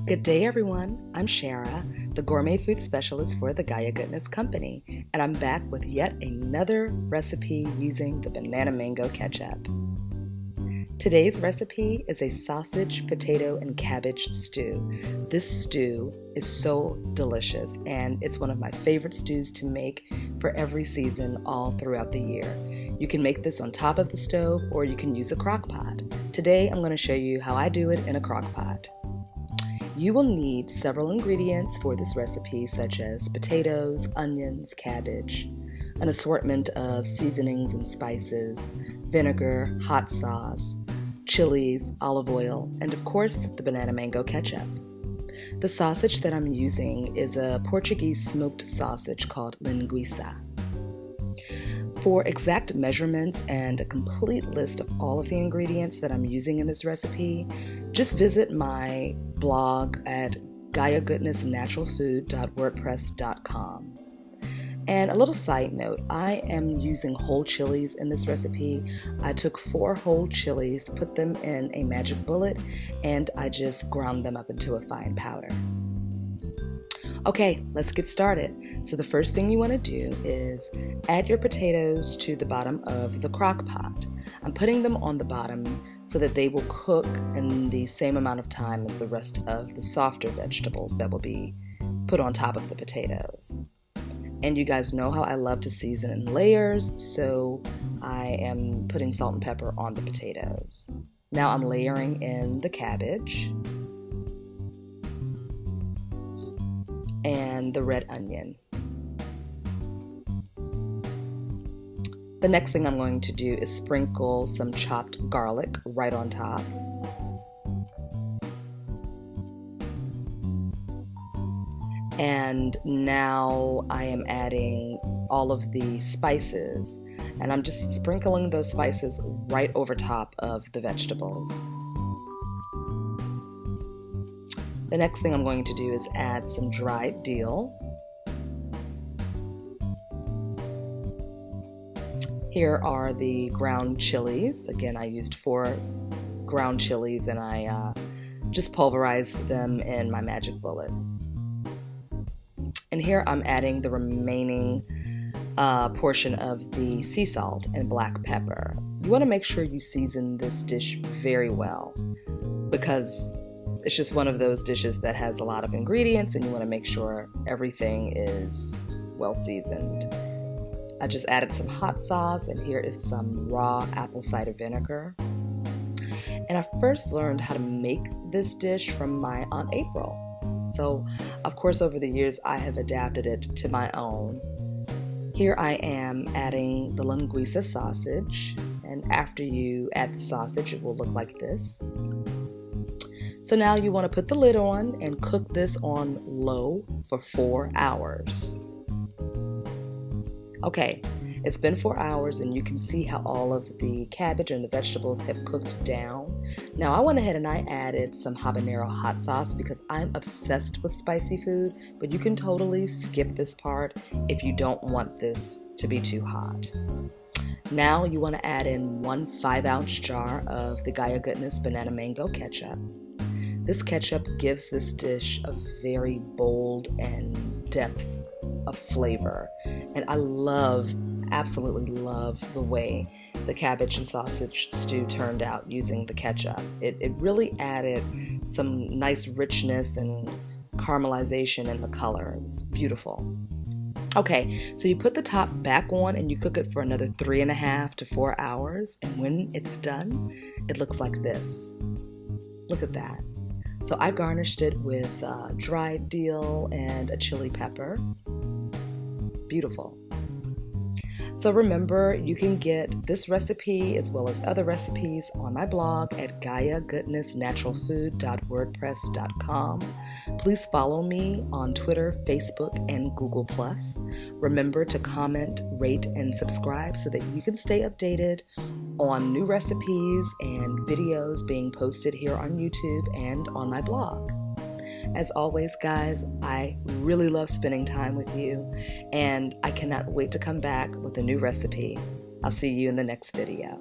Good day, everyone. I'm Shara, the gourmet food specialist for the Gaia Goodness Company, and I'm back with yet another recipe using the Banana Mango Ketchup. Today's recipe is a sausage, potato, and cabbage stew. This stew is so delicious, and it's one of my favorite stews to make for every season all throughout the year. You can make this on top of the stove, or you can use a crock pot. Today, I'm going to show you how I do it in a crock pot. You will need several ingredients for this recipe, such as potatoes, onions, cabbage, an assortment of seasonings and spices, vinegar, hot sauce, chilies, olive oil, and of course, the banana mango ketchup. The sausage that I'm using is a Portuguese smoked sausage called linguiça. For exact measurements and a complete list of all of the ingredients that I'm using in this recipe, just visit my blog at gaiagoodnessnaturalfood.wordpress.com. And a little side note, I am using whole chilies in this recipe. I took 4 whole chilies, put them in a magic bullet, and I just ground them up into a fine powder. Okay, let's get started. So the first thing you want to do is add your potatoes to the bottom of the crock pot. I'm putting them on the bottom so that they will cook in the same amount of time as the rest of the softer vegetables that will be put on top of the potatoes. And you guys know how I love to season in layers, so I am putting salt and pepper on the potatoes. Now I'm layering in the cabbage and the red onion. The next thing I'm going to do is sprinkle some chopped garlic right on top. And now I am adding all of the spices, and I'm just sprinkling those spices right over top of the vegetables. The next thing I'm going to do is add some dried dill. Here are the ground chilies. Again, I used 4 ground chilies and I just pulverized them in my magic bullet. And here I'm adding the remaining portion of the sea salt and black pepper. You want to make sure you season this dish very well because it's just one of those dishes that has a lot of ingredients and you want to make sure everything is well seasoned. I just added some hot sauce, and here is some raw apple cider vinegar. And I first learned how to make this dish from my Aunt April. So, of course, over the years, I have adapted it to my own. Here I am adding the linguiça sausage, and after you add the sausage, it will look like this. So now you want to put the lid on and cook this on low for 4 hours. Okay, it's been 4 hours and you can see how all of the cabbage and the vegetables have cooked down. Now I went ahead and I added some habanero hot sauce because I'm obsessed with spicy food, but you can totally skip this part if you don't want this to be too hot. Now you want to add in 1 5-ounce jar of the Gaia Goodness Banana Mango Ketchup. This ketchup gives this dish a very bold and depth of flavor, and I absolutely love the way the cabbage and sausage stew turned out using the ketchup. It really added some nice richness and caramelization in the color. It was beautiful. Okay, so you put the top back on and you cook it for another 3.5 to 4 hours, and when it's done, it looks like this. Look at that. So I garnished it with dried dill and a chili pepper. Beautiful. So remember, you can get this recipe as well as other recipes on my blog at gaiagoodnessnaturalfood.wordpress.com. Please follow me on Twitter, Facebook, and Google+. Remember to comment, rate, and subscribe so that you can stay updated on new recipes and videos being posted here on YouTube and on my blog. As always, guys, I really love spending time with you, and I cannot wait to come back with a new recipe. I'll see you in the next video.